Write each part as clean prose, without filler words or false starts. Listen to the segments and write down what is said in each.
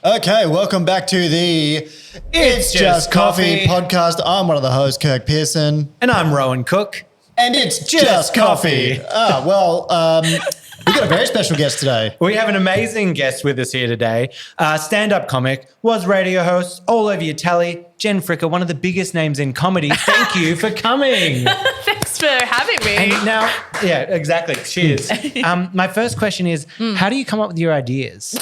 Okay, welcome back to the It's Just Coffee podcast. I'm one of the hosts, Kirk Pearson. And I'm Rohan Cook. And it's just coffee. We've got a very special guest today. We have an amazing guest with us here today. Stand-up comic, was radio host, all over your telly, Jen Fricker, one of the biggest names in comedy. Thank you for coming. Thanks for having me. And now, yeah, exactly. Cheers. My first question is, how do you come up with your ideas?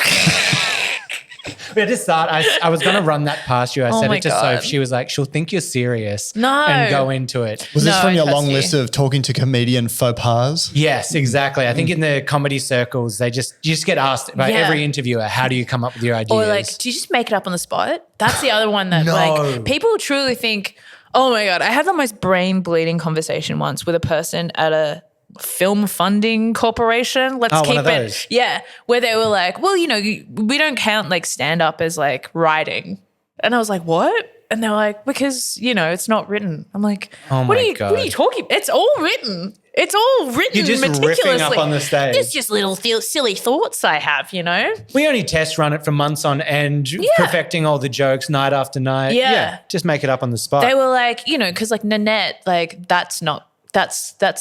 We had to start. I was going to run that past you. I said it to Soph. She was like, she'll think you're serious and go into it. Was this from your long list of talking to comedian faux pas? Yes, exactly. I think in the comedy circles, you just get asked by every interviewer, how do you come up with your ideas? Or like, do you just make it up on the spot? That's the other one that like people truly think, oh my God, I had the most brain bleeding conversation once with a person at a film funding corporation. Let's keep it. Those. Yeah. Where they were like, well, you know, we don't count like stand up as like writing. And I was like, what? And they're like, because, you know, it's not written. I'm like, what are you talking? It's all written. It's all written You're just meticulously. riffing up on the stage. It's just little silly thoughts I have, you know? We only test run it for months on end, perfecting all the jokes night after night. Yeah. Just make it up on the spot. They were like, you know, because like Nanette, like that's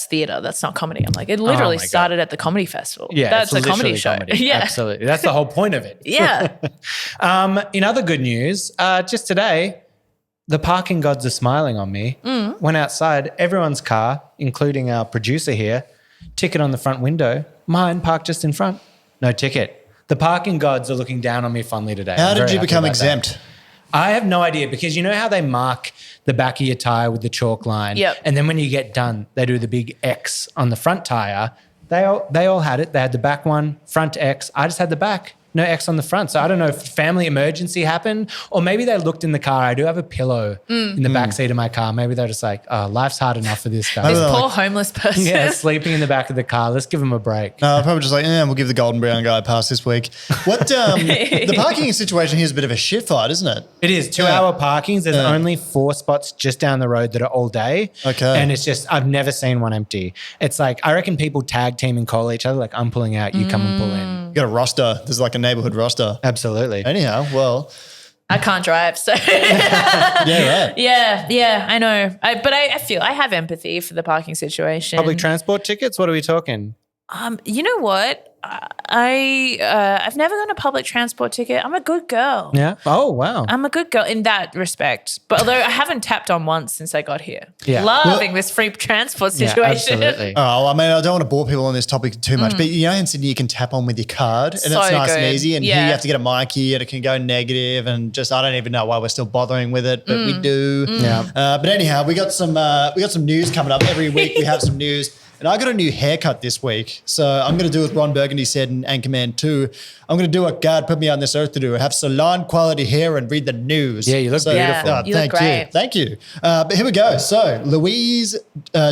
theatre. That's not comedy. I'm like, it literally started at the comedy festival. Yeah, that's a comedy show. Yeah, absolutely. That's the whole point of it. Yeah. In other good news, just today, the parking gods are smiling on me. Went outside, everyone's car, including our producer here, ticket on the front window. Mine parked just in front. No ticket. The parking gods are looking down on me fondly today. How did you become exempt? That. I have no idea, because you know how they mark the back of your tyre with the chalk line? Yep. And then when you get done, they do the big X on the front tyre. They all had it. They had the back one, front X. I just had the back. No X on the front. So I don't know if family emergency happened, or maybe they looked in the car. I do have a pillow in the back seat of my car. Maybe they're just like, oh, life's hard enough for this guy. This poor homeless person. Yeah, sleeping in the back of the car. Let's give him a break. No, probably just like, we'll give the golden brown guy a pass this week. What the parking situation here is a bit of a shit fight, isn't it? It is. 2-hour parkings. There's only 4 spots just down the road that are all day. Okay. And it's just, I've never seen one empty. It's like, I reckon people tag team and call each other, like, I'm pulling out, you come and pull in. You got a roster. There's like a neighborhood roster. Absolutely. Anyhow, well. I can't drive, so. Yeah, right. Yeah, I know. But I feel I have empathy for the parking situation. Public transport tickets? What are we talking? You know what? I've never gotten a public transport ticket. I'm a good girl. Yeah. Oh, wow. I'm a good girl in that respect. But although I haven't tapped on once since I got here. Yeah. Loving this free transport situation. Yeah, absolutely. Oh, I mean, I don't want to bore people on this topic too much, but you know, in Sydney you can tap on with your card and so it's nice good. and easy. And here you have to get a Mikey and it can go negative, and just I don't even know why we're still bothering with it, but we do. Yeah. But anyhow, we got some news coming up. Every week we have some news. And I got a new haircut this week. So I'm going to do what Ron Burgundy said in Anchorman 2. I'm going to do what God put me on this earth to do. Have salon quality hair and read the news. Yeah, you look beautiful. You look great. Thank you. But here we go. So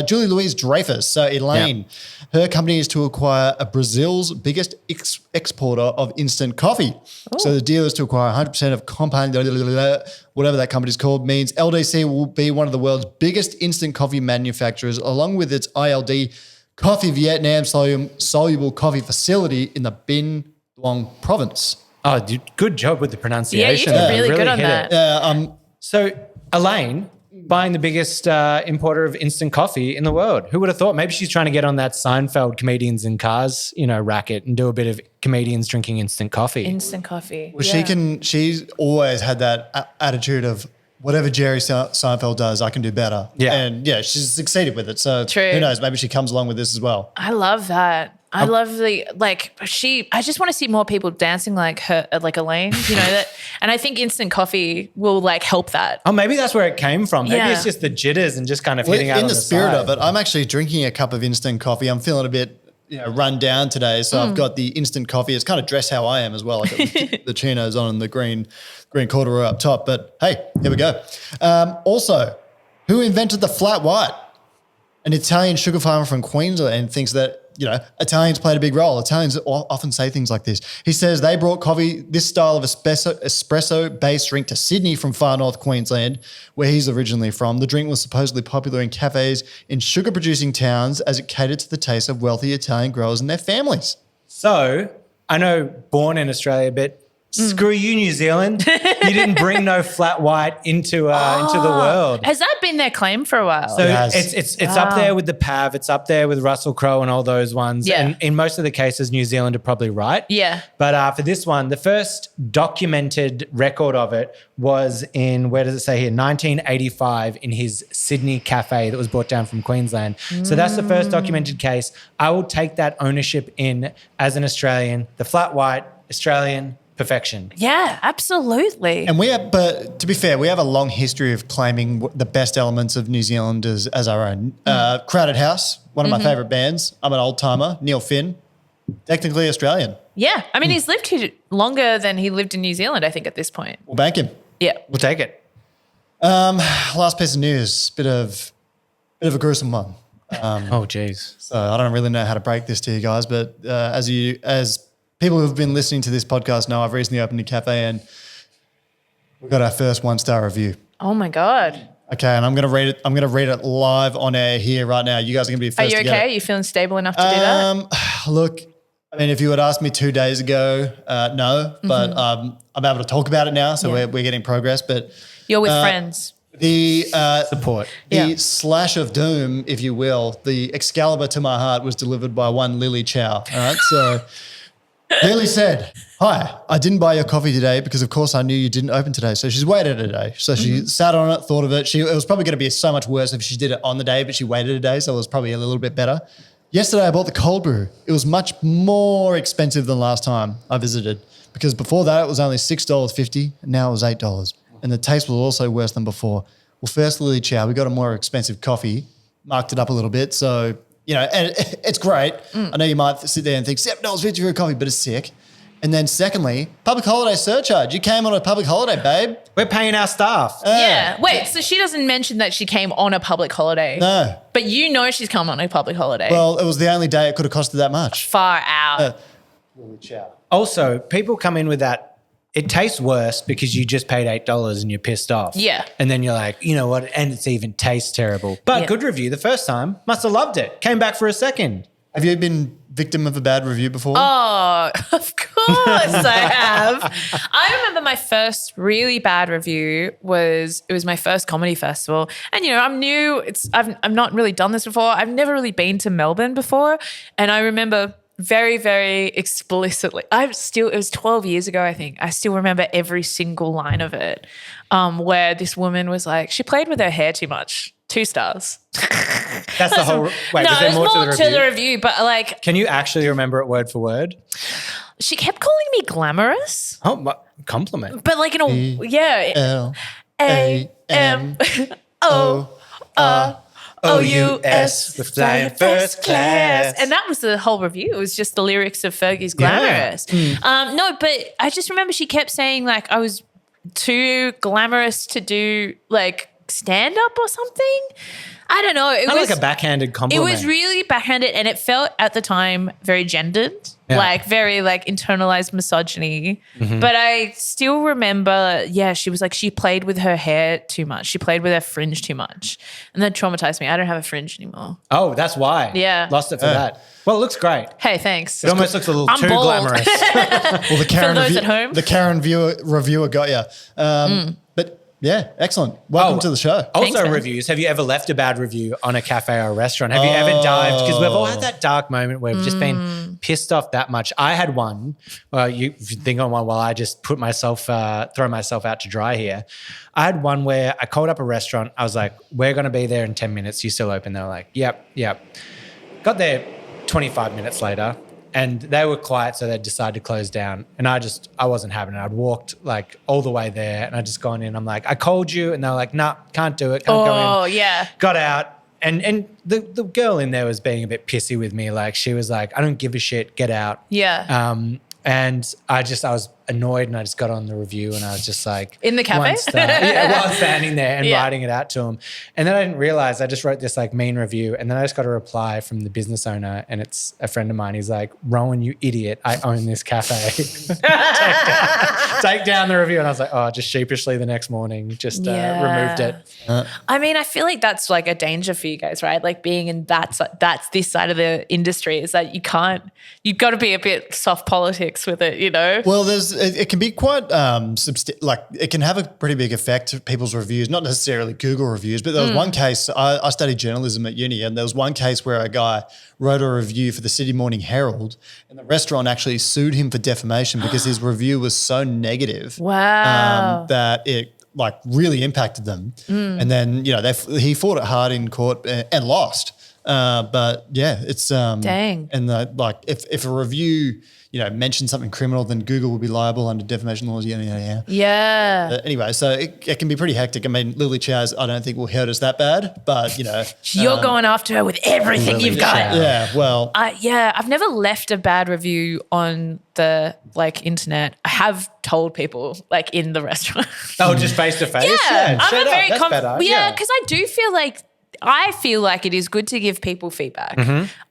Julie Louise Dreyfus, so Elaine, her company is to acquire Brazil's biggest exporter of instant coffee. Ooh. So the deal is to acquire 100% of compound, whatever that company's called, means LDC will be one of the world's biggest instant coffee manufacturers, along with its ILD Coffee Vietnam soluble coffee facility in the Binh Duong province. Oh, dude, good job with the pronunciation. Yeah, you did really good on that. So Elaine buying the biggest importer of instant coffee in the world. Who would have thought? Maybe she's trying to get on that Seinfeld comedians in cars, racket and do a bit of comedians drinking instant coffee. Instant coffee. Well, she's always had that attitude of whatever Jerry Seinfeld does, I can do better. Yeah. And she's succeeded with it. So True. Who knows? Maybe she comes along with this as well. I love that. I love I just want to see more people dancing like her, like Elaine, that. And I think instant coffee will help that. Oh, maybe that's where it came from. Maybe it's just the jitters and just kind of hitting out on the spirit side. of it. I'm actually drinking a cup of instant coffee. I'm feeling a bit run down today. So I've got the instant coffee. It's kind of dressed how I am as well. I got the chinos on and the green corduroy up top. But hey, here we go. Also, who invented the flat white? An Italian sugar farmer from Queensland thinks that, Italians played a big role. Italians often say things like this. He says they brought coffee, this style of espresso-based drink, to Sydney from Far North Queensland, where he's originally from. The drink was supposedly popular in cafes in sugar-producing towns as it catered to the taste of wealthy Italian growers and their families. So I know born in Australia, but Screw you, New Zealand. You didn't bring no flat white into the world. Has that been their claim for a while? So Yes. it's up there with the Pav. It's up there with Russell Crowe and all those ones. Yeah. And in most of the cases, New Zealand are probably right. Yeah. But for this one, the first documented record of it was in, where does it say here, 1985 in his Sydney cafe that was brought down from Queensland. So that's the first documented case. I will take that ownership in as an Australian, the flat white Australian perfection. Yeah, absolutely. And but to be fair, we have a long history of claiming the best elements of New Zealand as our own. Crowded House, one of my favourite bands. I'm an old timer. Neil Finn, technically Australian. Yeah. I mean, he's lived here longer than he lived in New Zealand, I think, at this point. We'll bank him. Yeah. We'll take it. Last piece of news, bit of a gruesome one. Oh, geez. So I don't really know how to break this to you guys, but as people who've been listening to this podcast know, I've recently opened a cafe and we've got our first 1-star review. Oh, my God. Okay, and I'm gonna read it. I'm gonna read it live on air here right now. You guys are gonna be the Are first you to get okay? it. Are you feeling stable enough to do that? Look, I mean, if you had asked me 2 days ago, no, but I'm able to talk about it now, so Yeah. we're getting progress. But You're with friends. the Support. Yeah. slash of doom, if you will, the Excalibur to my heart was delivered by one Lily Chow. All right, so Lily said, "Hi, I didn't buy your coffee today because, of course, I knew you didn't open today." So she's waited a day. So she sat on it, thought of it. It was probably going to be so much worse if she did it on the day, but she waited a day, so it was probably a little bit better. Yesterday, I bought the cold brew. It was much more expensive than last time I visited because before that, it was only $6.50 and now it was $8. And the taste was also worse than before. Well, first, Lily Chow, we got a more expensive coffee, marked it up a little bit. So, and it's great. I know you might sit there and think $7.50 for a coffee, but it's sick. And then secondly, public holiday surcharge. You came on a public holiday, babe. We're paying our staff. Yeah. Wait, so she doesn't mention that she came on a public holiday. No. But you know she's come on a public holiday. Well, it was the only day it could have costed that much. Far out. Lily Chow. Also, people come in with that. It tastes worse because you just paid $8 and you're pissed off. Yeah. And then you're like, you know what? And it's even tastes terrible. But Yeah. good review the first time. Must have loved it. Came back for a second. Have you been victim of a bad review before? Oh, of course I have. I remember my first really bad review was my first comedy festival. And, I'm new. I've not really done this before. I've never really been to Melbourne before. And I remember very, very explicitly. It was 12 years ago, I think. I still remember every single line of it, where this woman was like, she played with her hair too much. 2 stars. That's the whole. Wait, no, was there there's more to the review? review, but like Can you actually remember it word for word? she kept calling me glamorous, Oh, compliment. but like in a A-M-O-O-U-S We're flying first class. And that was the whole review. It was just the lyrics of Fergie's Glamorous. No, but I just remember she kept saying like I was too glamorous to do like stand up or something. I don't know. It Kind of was like a backhanded compliment. It was really backhanded, and it felt at the time very gendered, Yeah. like very like internalized misogyny. But I still remember, she was like, she played with her hair too much. She played with her fringe too much. And that traumatized me. I don't have a fringe anymore. Oh, that's why. Yeah. Lost it for that. Well, it looks great. Hey, thanks. It almost looks a little I'm too bald. glamorous. Well, the Karen, those at home. the Karen reviewer got you. But yeah, excellent. Welcome to the show. Thanks, Also, man. reviews. Have you ever left a bad review on a cafe or a restaurant? Have you ever dived? Because we've all had that dark moment where we've just been pissed off that much. I had one. Well, if you think on one while I just throw myself out to dry here. I had one where I called up a restaurant. I was like, we're going to be there in 10 minutes. You still open? They were like, yep. Got there 25 minutes later. And they were quiet, so they decided to close down. And I wasn't having it. I'd walked like all the way there and I just gone in. I'm like, I called you. And they were like, nah, can't do it. Can't go in. Oh, yeah. Got out. And the girl in there was being a bit pissy with me. Like she was like, I don't give a shit. Get out. Yeah. And I was annoyed and I just got on the review and I was just like. In the cafe? 1 star. Yeah, while standing there and Yeah. writing it out to him. And then I didn't realize I just wrote this like mean review and then I just got a reply from the business owner and it's a friend of mine. He's like, Rohan, you idiot. I own this cafe. Take down the review. And I was like, oh, just sheepishly the next morning, just removed it. I mean, I feel like that's like a danger for you guys, right? Like being in that's this side of the industry is that you've got to be a bit soft politics with it, Well, there's it can be quite like it can have a pretty big effect of people's reviews, not necessarily Google reviews, but there was one case, I studied journalism at uni, and there was one case where a guy wrote a review for the Sydney Morning Herald, and the restaurant actually sued him for defamation because his review was so negative. Wow. That it like really impacted them. And then, he fought it hard in court and lost. But yeah, it's Dang. And if a review mentions something criminal, then Google will be liable under defamation laws. Yeah. Anyway, so it can be pretty hectic. I mean, Lily Chow's, I don't think will hurt us that bad, but You're going after her with everything you've got. Yeah, well, I've never left a bad review on the internet. I have told people in the restaurant. Oh, just face to face. Yeah, I'm a very that's better. Yeah, because I feel like it is good to give people feedback.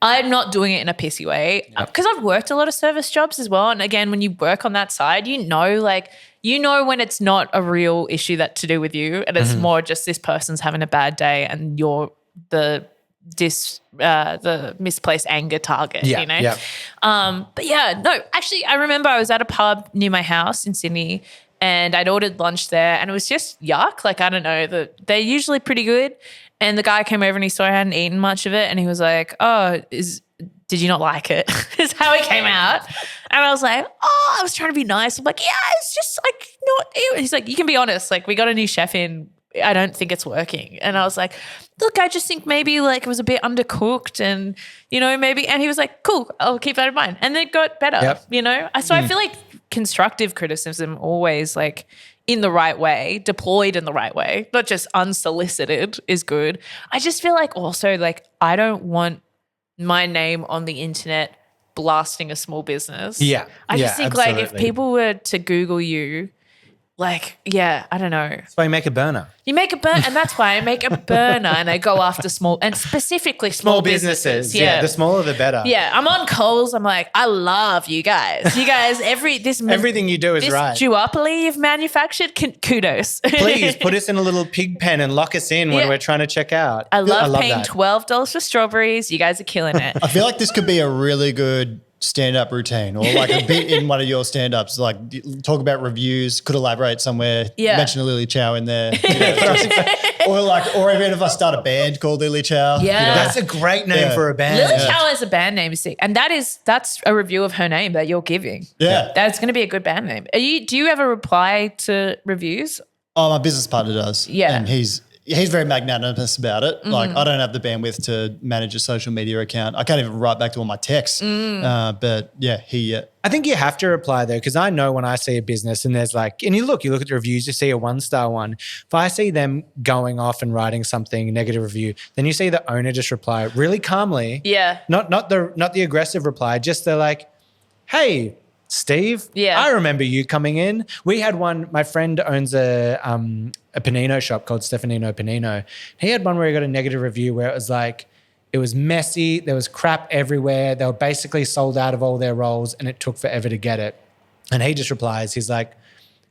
I'm not doing it in a pissy way because I've worked a lot of service jobs as well. And again, when you work on that side, you know when it's not a real issue that to do with you, and it's more just this person's having a bad day and you're the misplaced anger target. Yeah. But yeah, no, actually, I remember I was at a pub near my house in Sydney. And I'd ordered lunch there and it was just yuck. I don't know, they're usually pretty good. And the guy came over and he saw I hadn't eaten much of it and he was like, oh, did you not like it? Is how he came out. And I was like, oh, I was trying to be nice. I'm like, yeah, it's just not. He's like, you can be honest. We got a new chef in. I don't think it's working. And I was like, look, I just think maybe it was a bit undercooked and, maybe. And he was like, cool, I'll keep that in mind. And then it got better, So I feel like constructive criticism always in the right way, deployed in the right way, not just unsolicited is good. I just feel also I don't want my name on the internet blasting a small business. Yeah. I just think absolutely. if people were to Google you, I don't know. That's why you make a burner. You make a burner, and that's why I make a burner and I go after specifically small businesses. Yeah, the smaller the better. Yeah, I'm on Coles. I'm like, I love you guys. You guys, everything you do is this right. duopoly you've manufactured, kudos. Please put us in a little pig pen and lock us in when we're trying to check out. I love paying that. $12 for strawberries. You guys are killing it. I feel like this could be a really good stand-up routine or a bit in one of your stand-ups, talk about reviews, could elaborate somewhere, mention a Lily Chow in there. Or even if I start a band called Lily Chow. Yeah. That's a great name for a band. Lily Chow is a band name, see, and that's a review of her name that you're giving. Yeah. That's going to be a good band name. Do you ever reply to reviews? Oh, my business partner does. Yeah. And he's very magnanimous about it. I don't have the bandwidth to manage a social media account. I can't even write back to all my texts. But yeah, I think you have to reply though, because I know when I see a business and there's and you look at the reviews, you see a 1-star one. If I see them going off and writing something negative review, then you see the owner just reply really calmly. Yeah. Not the aggressive reply, just they're like, hey, Steve, I remember you coming in. We had one, my friend owns a panino shop called Stefanino Panino. He had one where he got a negative review where it was it was messy, there was crap everywhere, they were basically sold out of all their rolls and it took forever to get it. And he just replies, he's like,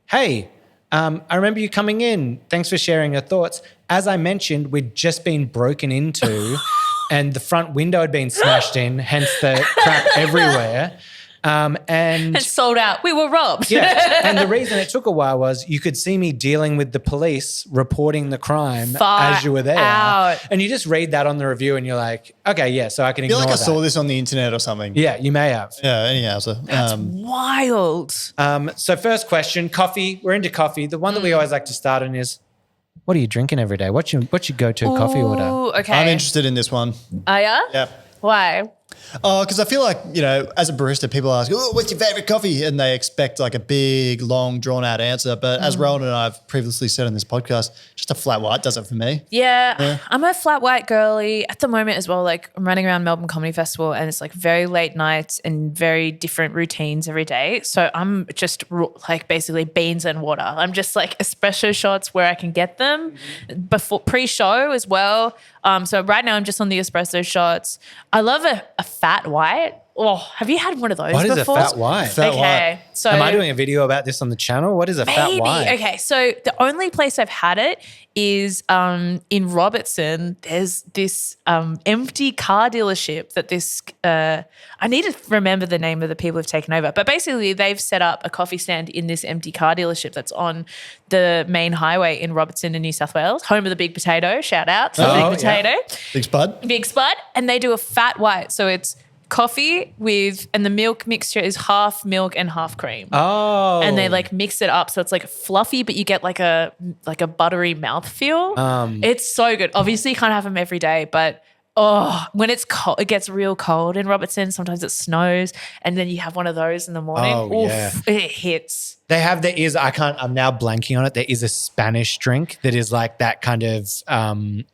hey, I remember you coming in. Thanks for sharing your thoughts. As I mentioned, we'd just been broken into and the front window had been smashed in, hence the crap everywhere. And it's sold out. We were robbed. Yeah. And the reason it took a while was you could see me dealing with the police reporting the crime as you were there. Out. And you just read that on the review and you're like, okay, yeah, so I can ignore that. I saw this on the internet or something. Yeah, you may have. Yeah, anyhow. So, That's wild. So first question, coffee. We're into coffee. The one that we always like to start on is, what are you drinking every day? What's your go-to coffee order? Okay. I'm interested in this one. Are ya? Yeah. Why? Oh, because I feel like, as a barista, people ask, oh, what's your favorite coffee? And they expect a big, long, drawn-out answer. But as Rowan and I have previously said on this podcast, just a flat white does it for me. Yeah, I'm a flat white girly at the moment as well. I'm running around Melbourne Comedy Festival and it's very late nights and very different routines every day. So I'm just basically beans and water. I'm just espresso shots where I can get them before pre-show as well. So right now I'm just on the espresso shots. I love a fat white. have you had one of those What is before? a fat white? Fat Okay, white. so Am I doing a video about this on the channel? What is a fat maybe. white? Okay, so the only place I've had it is in Robertson. There's this empty car dealership that I need to remember the name of the people who've taken over. But basically, they've set up a coffee stand in this empty car dealership that's on the main highway in Robertson in New South Wales, home of the Big Potato. Shout out to the Big Potato. Big Spud. Big Spud. And they do a fat white. So it's coffee and the milk mixture is half milk and half cream. Oh. And they like mix it up so it's like fluffy, but you get like a buttery mouthfeel. It's so good. Obviously, you can't have them every day, but when it's cold, it gets real cold in Robertson. Sometimes it snows, and then you have one of those in the morning. Oh, yeah. It hits. I'm now blanking on it. There is a Spanish drink that is like that kind of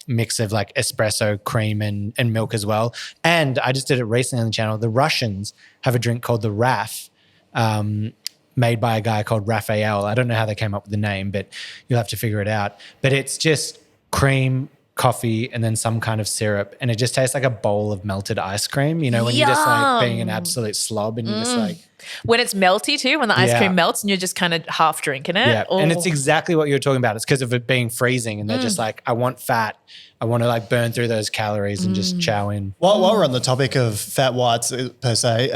mix of like espresso, cream and milk as well. And I just did it recently on the channel. The Russians have a drink called the Raf, made by a guy called Raphael. I don't know how they came up with the name, but you'll have to figure it out. But it's just cream, coffee, and then some kind of syrup. And it just tastes like a bowl of melted ice cream, you know, when you're just like being an absolute slob and you're just like. When it's melty too, when the ice cream melts and you're just kind of half drinking it. Yeah. And it's exactly what you're talking about. It's because of it being freezing and they're just like, I want fat. I want to like burn through those calories and just chow in. While we're on the topic of fat whites per se,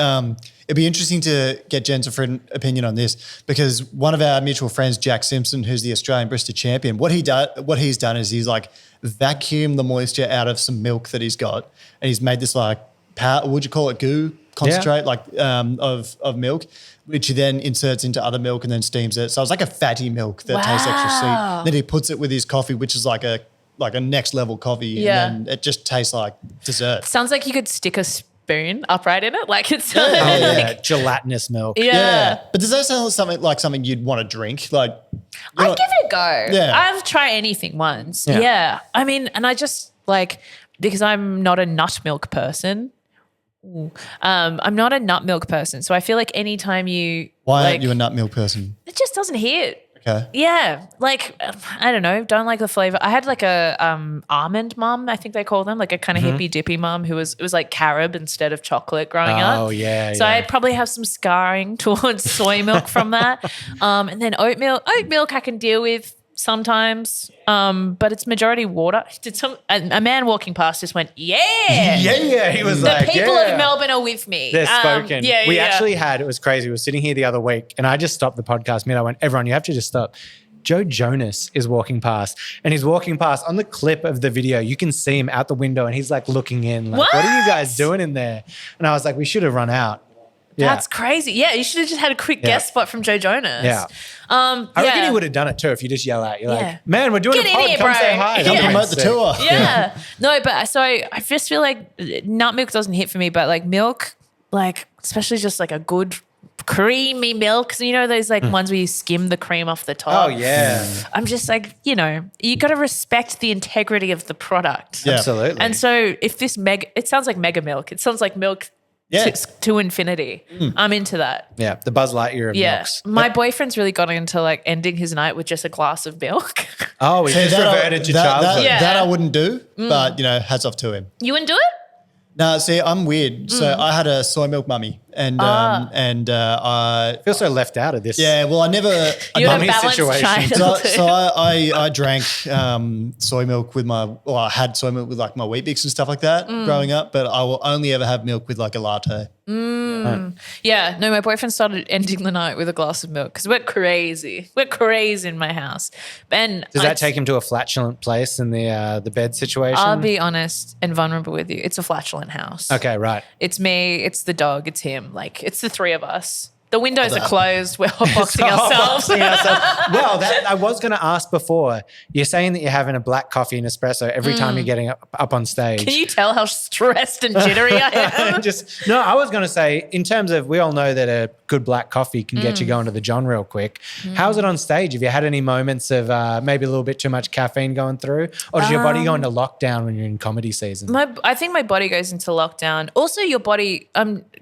it'd be interesting to get Jen's opinion on this because one of our mutual friends, Jack Simpson, who's the Australian barista champion, what he's done is he's like vacuumed the moisture out of some milk that he's got and he's made this like would you call it goo concentrate of milk, which he then inserts into other milk and then steams it. So it's like a fatty milk that tastes extra sweet. Then he puts it with his coffee, which is like a next level coffee, and then it just tastes like dessert. Sounds like you could stick a spoon upright in it, like it's Gelatinous milk. Yeah. But does that sound like something you'd want to drink? Like, I'd give it a go. Yeah. I've tried anything once. Yeah. I mean, and I just like, because I'm not a nut milk person. I'm not a nut milk person. So I feel like anytime why aren't you a nut milk person? It just doesn't hit. Okay. Yeah. Like, I don't know. Don't like the flavor. I had like a almond mum, I think they call them, like a kind of hippie dippy mum it was like carob instead of chocolate growing up. Oh, yeah. So I probably have some scarring towards soy milk from that. And then oat milk. Oat milk I can deal with sometimes, but it's majority water. A man walking past just went, yeah. He was The people of Melbourne are with me. They're spoken. We actually had. it was crazy. We were sitting here the other week and I just stopped the podcast mid. I went, everyone, you have to just stop. Joe Jonas is walking past and he's walking past on the clip of the video. You can see him out the window and he's like looking in like, what are you guys doing in there? And I was like, we should have run out. Yeah. That's crazy. Yeah, you should have just had a quick guest spot from Joe Jonas. Yeah. I reckon he would have done it too if you just yell out. You're like, man, we're doing Get a in pod. here, Come bro. say hi. Come promote the tour. Yeah. No, but so I just feel like nut milk doesn't hit for me, but like milk, like especially just like a good creamy milk. So you know those like ones where you skim the cream off the top. Oh, yeah. I'm just like, you got to respect the integrity of the product. Yeah. Absolutely. And so if it sounds like mega milk. It sounds like milk to infinity. I'm into that. Yeah, the Buzz Lightyear of milks. My boyfriend's really got into like ending his night with just a glass of milk. Oh, he just reverted to childhood. That I wouldn't do, but hats off to him. You wouldn't do it? No, see, I'm weird. So I had a soy milk mummy, and I feel so left out of this. Yeah, well, I never. You had a mummy's balanced situation. child. So I drank soy milk I had soy milk with like my Weet Bix and stuff like that growing up, but I will only ever have milk with like a latte. Yeah, no, my boyfriend started ending the night with a glass of milk because we're crazy. We're crazy in my house. And Does that take him to a flatulent place in the bed situation? I'll be honest and vulnerable with you. It's a flatulent house. Okay, right. It's me, it's the dog, it's him. Like, it's the three of us. The windows are closed. We're hotboxing ourselves. Well, I was going to ask before. You're saying that you're having a black coffee and espresso every time you're getting up on stage. Can you tell how stressed and jittery I am? I was going to say, in terms of, we all know that a good black coffee can get you going to the John real quick. How's it on stage? Have you had any moments of maybe a little bit too much caffeine going through? Or does your body go into lockdown when you're in comedy season? I think my body goes into lockdown. Also, your body,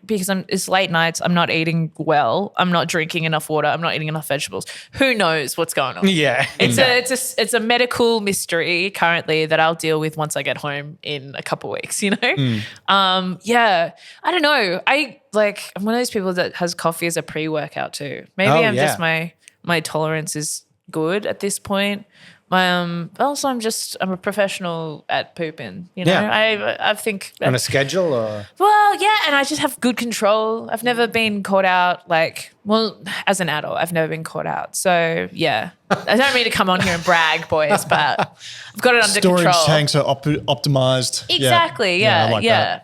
because it's late nights, I'm not eating well. I'm not drinking enough water. I'm not eating enough vegetables. Who knows what's going on? Yeah. It's a medical mystery currently that I'll deal with once I get home in a couple weeks, you know? Yeah. I don't know. I'm one of those people that has coffee as a pre-workout too. Maybe just my tolerance is good at this point. Also, I'm a professional at pooping. You know, I think on a schedule or and I just have good control. I've never been caught out. As an adult, I've never been caught out. So yeah, I don't mean to come on here and brag, boys, but I've got it under Storage control. tanks are optimized. Exactly. Yeah. I like that.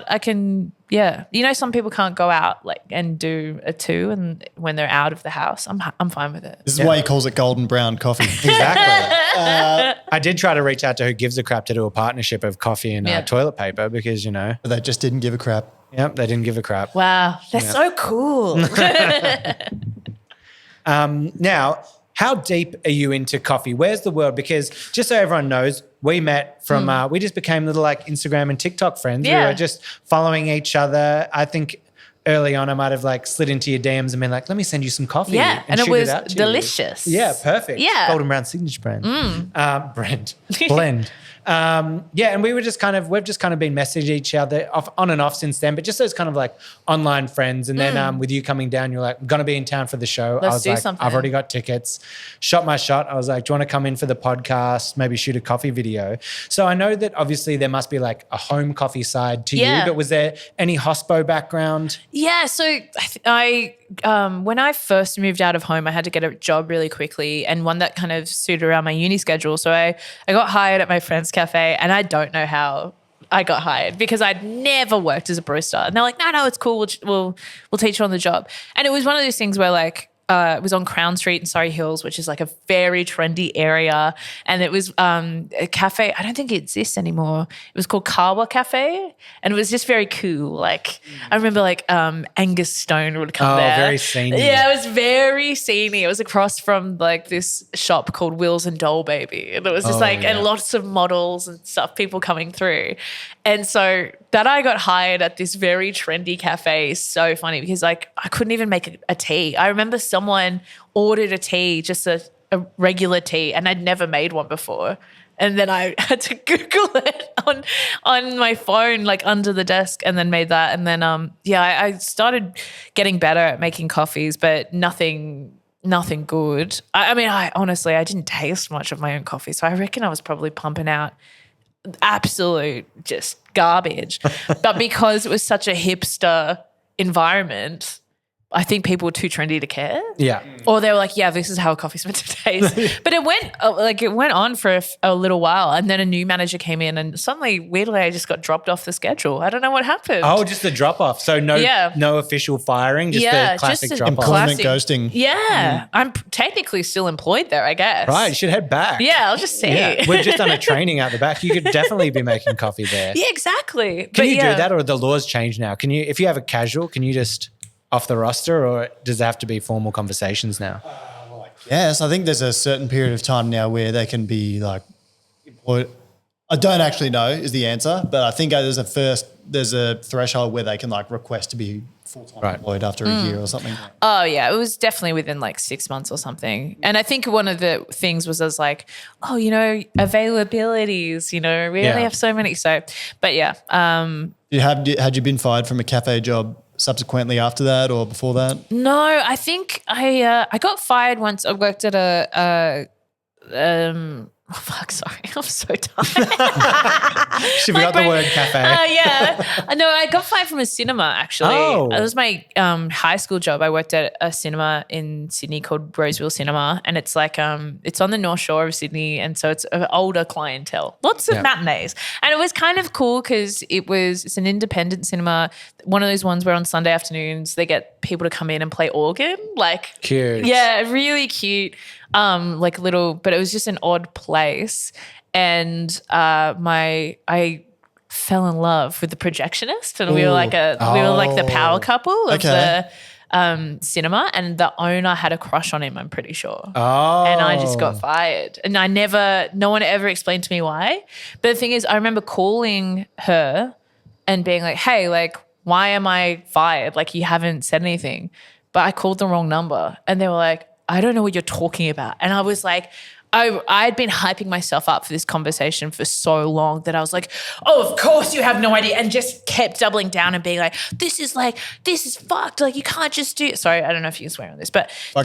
I can. Yeah. You know, some people can't go out and do a 2 and when they're out of the house. I'm fine with it. This is why he calls it golden brown coffee. Exactly. I did try to reach out to Who Gives a Crap to do a partnership of coffee and toilet paper because, you know. But they just didn't give a crap. Yep, they didn't give a crap. Wow. They're so cool. Now, how deep are you into coffee? Where's the world? Because just so everyone knows, we met from, we just became little Instagram and TikTok friends. Yeah. We were just following each other. I think early on I might have slid into your DMs and been like, let me send you some coffee. Yeah, and it shoot was out to delicious. you. Yeah, perfect. Yeah. Golden Brown signature brand. Blend. And we've just kind of been messaging each other on and off since then, but just those kind of online friends. And then with you coming down, you're like, I'm going to be in town for the show. Let's do something. I've already got tickets. Shot my shot. I was like, do you want to come in for the podcast? Maybe shoot a coffee video. So I know that obviously there must be a home coffee side to you, but was there any hospo background? Yeah. So I when I first moved out of home, I had to get a job really quickly and one that kind of suited around my uni schedule. So I got hired at my friend's cafe and I don't know how I got hired because I'd never worked as a barista. And they're like, no, it's cool. We'll teach you on the job. And it was one of those things where it was on Crown Street in Surrey Hills, which is a very trendy area. And it was a cafe. I don't think it exists anymore. It was called Kawa Cafe. And it was just very cool. I remember Angus Stone would come there. Oh, very sceney. Yeah, it was very sceney. It was across from this shop called Wills and Doll Baby. And it was just and lots of models and stuff, people coming through. And so that I got hired at this very trendy cafe is so funny because I couldn't even make a tea. I remember someone ordered a tea, just a regular tea, and I'd never made one before. And then I had to Google it on my phone, under the desk, and then made that. And then I started getting better at making coffees, but nothing good. I honestly didn't taste much of my own coffee, so I reckon I was probably pumping out absolute just garbage. But because it was such a hipster environment, I think people were too trendy to care. Yeah. Or they were like, yeah, this is how coffee's meant to taste. But it went on for a little while, and then a new manager came in, and suddenly, weirdly, I just got dropped off the schedule. I don't know what happened. Oh, just the drop off. So no official firing, just the classic drop off. Employment ghosting. Yeah. I'm technically still employed there, I guess. Right, you should head back. Yeah, I'll just see. Yeah. We've just done a training out the back. You could definitely be making coffee there. Yeah, exactly. Can you do that, or the laws change now? Can you, if you have a casual, can you just off the roster, or does it have to be formal conversations now? Yes, I think there's a certain period of time now where they can be employed. I don't actually know is the answer, but I think there's a threshold where they can request to be full-time employed after a year or something. Oh yeah, it was definitely within 6 months or something. And I think one of the things was availabilities, we only have so many. So, but yeah. Had you been fired from a cafe job subsequently after that or before that? No, I think I got fired once. I worked at sorry, I'm so tired. She forgot the word cafe. Yeah. No, I got fired from a cinema actually. Oh. It was my high school job. I worked at a cinema in Sydney called Roseville Cinema, and it's it's on the North Shore of Sydney, and so it's an older clientele. Lots of matinees. And it was kind of cool because it's an independent cinema, one of those ones where on Sunday afternoons they get people to come in and play organ. Cute. Yeah, really cute. But it was just an odd place. And I fell in love with the projectionist, and we were the power couple of cinema, and the owner had a crush on him, I'm pretty sure. Oh. And I just got fired. And no one ever explained to me why. But the thing is, I remember calling her and being like, hey, like, why am I fired? Like, you haven't said anything. But I called the wrong number. And they were like, I don't know what you're talking about. And I was like, I'd been hyping myself up for this conversation for so long that I was like, oh, of course you have no idea, and just kept doubling down and being like, this is fucked. Like, you can't just do it. Sorry, I don't know if you can swear on this, but I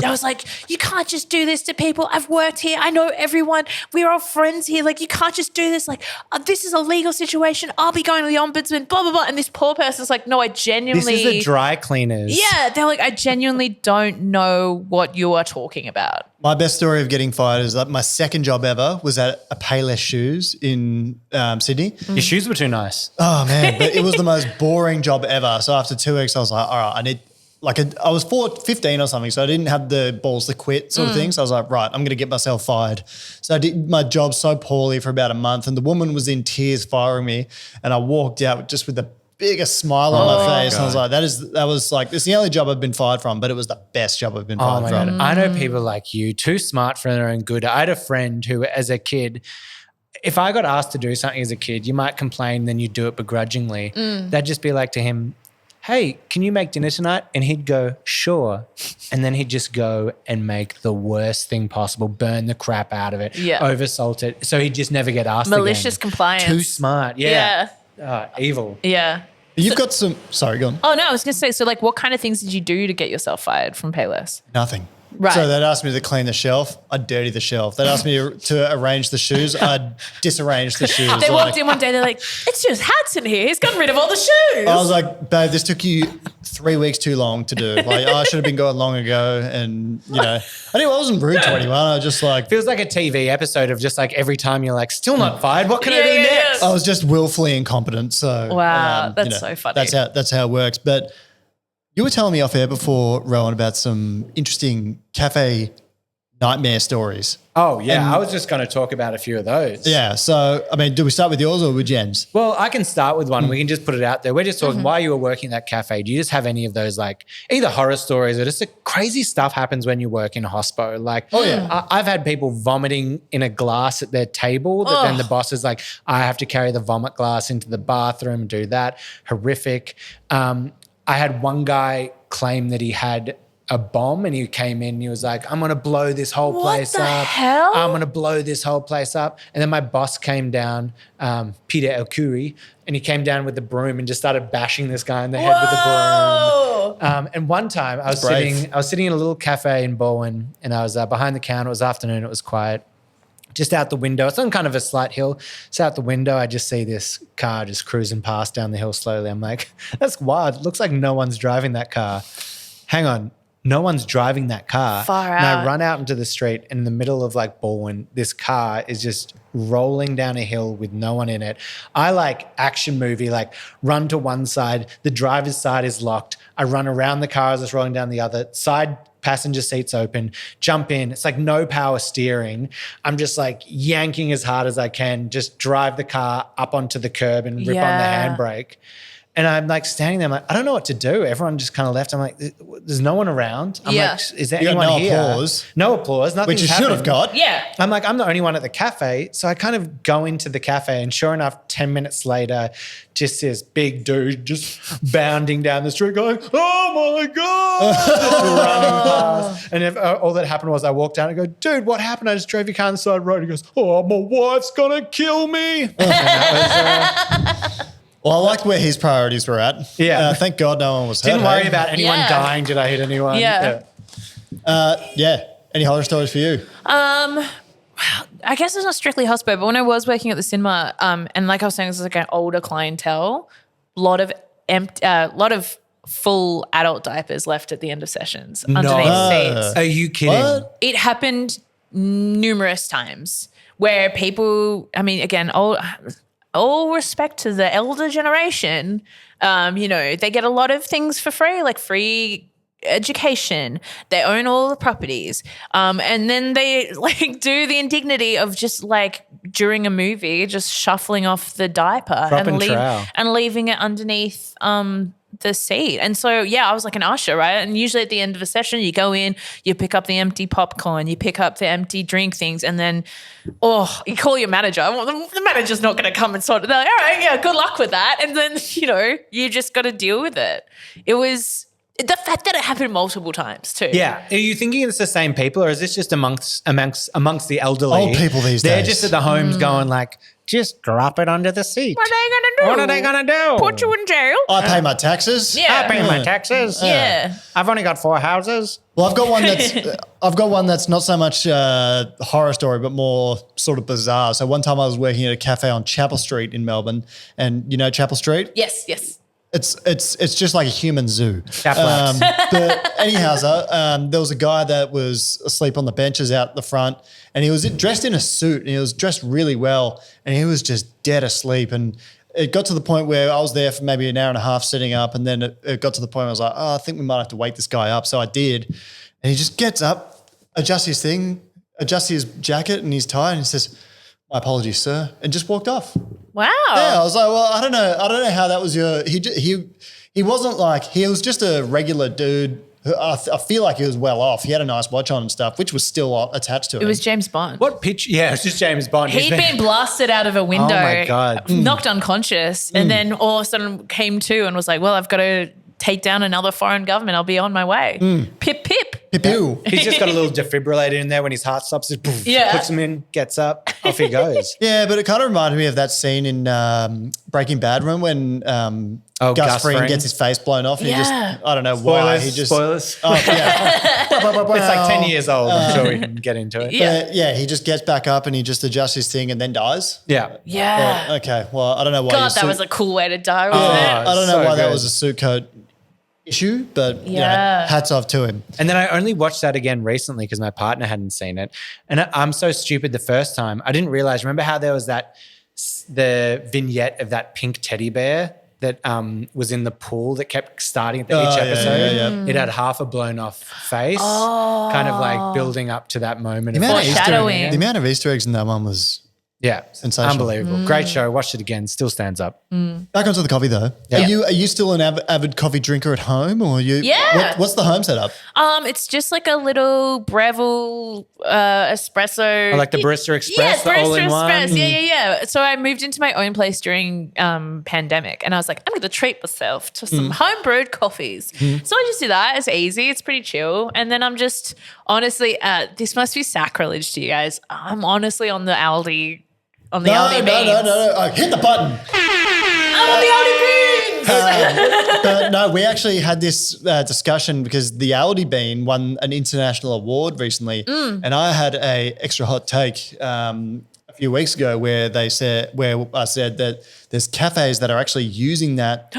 was like, you can't just do this to people. I've worked here. I know everyone. We're all friends here. Like, you can't just do this. Like, this is a legal situation. I'll be going to the ombudsman, blah, blah, blah. And this poor person's like, no, I genuinely. This is the dry cleaners. Yeah, they're like, I genuinely don't know what you are talking about. My best story of getting fired is that my second job ever was at a Payless Shoes in Sydney. Your shoes were too nice. Oh, man. But it was the most boring job ever. So after 2 weeks, I was like, all right, I need I was 15 or something, so I didn't have the balls to quit sort of thing. So I was like, right, I'm going to get myself fired. So I did my job so poorly for about a month, and the woman was in tears firing me, and I walked out just with the biggest smile on my face. God. And I was like, it's the only job I've been fired from, but it was the best job I've been Oh fired my from. God. I know people like you, too smart for their own good. I had a friend who, as a kid, if I got asked to do something as a kid, you might complain, then you do it begrudgingly. They'd just be like to him, hey, can you make dinner tonight? And he'd go, sure. And then he'd just go and make the worst thing possible, burn the crap out of it, oversalt it. So he'd just never get asked Malicious again. compliance. Too smart. Yeah. Evil. Yeah. You've got some – sorry, go on. Oh, no, I was going to say, so like what kind of things did you do to get yourself fired from Payless? Nothing. Right. So they'd ask me to clean the shelf. I'd dirty the shelf. They'd ask me to arrange the shoes. I'd disarrange the shoes. They walked in one day, they're like, it's just hats in here. He's gotten rid of all the shoes. I was like, babe, this took you 3 weeks too long to do. Like, I should have been going long ago. And, I wasn't rude to anyone. I was just like. Feels like a TV episode of just like every time you're like, still not fired. What can I do next? I was just willfully incompetent. So. Wow, that's so funny. That's how it works. But you were telling me off air before, Rohan, about some interesting cafe nightmare stories. Oh, yeah. I was just going to talk about a few of those. Yeah. So, I mean, do we start with yours or with Jen's? Well, I can start with one. We can just put it out there. We're just talking while you were working at that cafe. Do you just have any of those like either horror stories or just the crazy stuff happens when you work in hospo? Like, I've had people vomiting in a glass at their table that then the boss is like, I have to carry the vomit glass into the bathroom and do that. Horrific. I had one guy claim that he had a bomb and he came in and he was like, I'm going to blow this whole place up. What the hell? I'm going to blow this whole place up. And then my boss came down, Peter El Khoury, and he came down with the broom and just started bashing this guy in the head with the broom. And one time I was sitting in a little cafe in Bowen, and I was behind the counter. It was afternoon. It was quiet. Just out the window, it's on kind of a slight hill. So out the window, I just see this car just cruising past down the hill slowly. I'm like, that's wild. It looks like no one's driving that car. Hang on. No one's driving that car. Far out. And I run out into the street, and in the middle of like Baldwin, this car is just rolling down a hill with no one in it. I like action movie, like run to one side, the driver's side is locked. I run around the car as it's rolling down the other side. Passenger seats open, jump in. It's like no power steering. I'm just like yanking as hard as I can, just drive the car up onto the curb and rip on the handbrake. And I'm like standing there, I'm like, I don't know what to do. Everyone just kind of left. I'm like, there's no one around. I'm like, is there anyone no here? Applause. No applause. Nothing. Which you should have got. Yeah. I'm like, I'm the only one at the cafe. So I kind of go into the cafe, and sure enough, 10 minutes later, just this big dude just bounding down the street going, oh my God, just running past. And all that happened was I walked out and I go, dude, what happened? I just drove your car on the side of the road. He goes, oh, my wife's going to kill me. And that was, well, I liked where his priorities were at. Yeah. Thank God no one was hurt. didn't worry about anyone dying. Did I hit anyone? Yeah. Any horror stories for you? I guess it's not strictly hospo, but when I was working at the cinema, and like I was saying, this is like an older clientele, a lot of full adult diapers left at the end of sessions underneath seats. Are you kidding? What? It happened numerous times where people, I mean, again, all respect to the elder generation, they get a lot of things for free, like free education. They own all the properties. And then they like do the indignity of just like during a movie, just shuffling off the diaper and leaving it underneath the seat. And so, I was like an usher, right? And usually at the end of a session, you go in, you pick up the empty popcorn, you pick up the empty drink things, and then, you call your manager. Well, the manager's not going to come and sort it. They're like, all right, yeah, good luck with that. And then, you just got to deal with it. It was the fact that it happened multiple times too. Yeah. Are you thinking it's the same people, or is this just amongst the elderly? Old people these days. They're just at the homes going like, just drop it under the seat. What are they going to do? What are they going to do? Put you in jail? I pay my taxes. Yeah. I pay my taxes. Yeah. I've only got 4 houses. Well, I've got one that's not so much horror story, but more sort of bizarre. So one time I was working at a cafe on Chapel Street in Melbourne, and you know Chapel Street? Yes. It's just like a human zoo. But anyhow, there was a guy that was asleep on the benches out the front, and he was dressed in a suit, and he was dressed really well, and he was just dead asleep. And it got to the point where I was there for maybe an hour and a half sitting up, and then it got to the point where I was like, I think we might have to wake this guy up. So I did, and he just gets up, adjusts his thing, adjusts his jacket and his tie, and he says, "My apologies, sir," and just walked off. Wow. Yeah, I was like, well, I don't know how that was your. He wasn't like, he was just a regular dude. I feel like he was well off. He had a nice watch on and stuff, which was still attached to him. It was James Bond. What pitch? Yeah, it's just James Bond. He'd been blasted out of a window. Oh my God. Knocked unconscious, and then all of a sudden came to and was like, well, I've got to take down another foreign government. I'll be on my way. Pip, pip. Pew. He's just got a little defibrillator in there when his heart stops. Just poof, puts him in, gets up, off he goes. Yeah, but it kind of reminded me of that scene in Breaking Bad when Gus Fring gets his face blown off. And he just, I don't know why. Spoilers. Oh, yeah. It's like 10 years old. I'm sure we can get into it. Yeah. He just gets back up and he just adjusts his thing and then dies. Yeah. Yeah. Okay, well, I don't know why. God, that was a cool way to die, wasn't it? I don't know so why that good. was a suit coat issue, but you know, hats off to him. And then I only watched that again recently because my partner hadn't seen it. And I'm so stupid the first time. I didn't realize, remember how there was the vignette of that pink teddy bear that was in the pool that kept starting at each episode? Yeah. It had half a blown off face, kind of like building up to that moment. The Foreshadowing. amount of Easter eggs in that one was sensational. Unbelievable. Great show. Watched it again. Still stands up. Back onto the coffee though. Yeah. Are you still an avid coffee drinker at home, or you? Yeah. What's the home setup? It's just like a little Breville espresso. I like the Barista Express, the Barista all-in-one. Express. Yeah. So I moved into my own place during pandemic, and I was like, I'm going to treat myself to some home brewed coffees. So I just do that. It's easy. It's pretty chill. And then I'm just honestly, this must be sacrilege to you guys. I'm honestly on the Aldi. Aldi beans. No. Oh, hit the button. I'm on the Aldi beans. But no, we actually had this discussion because the Aldi bean won an international award recently, and I had a extra hot take a few weeks ago where I said that there's cafes that are actually using that,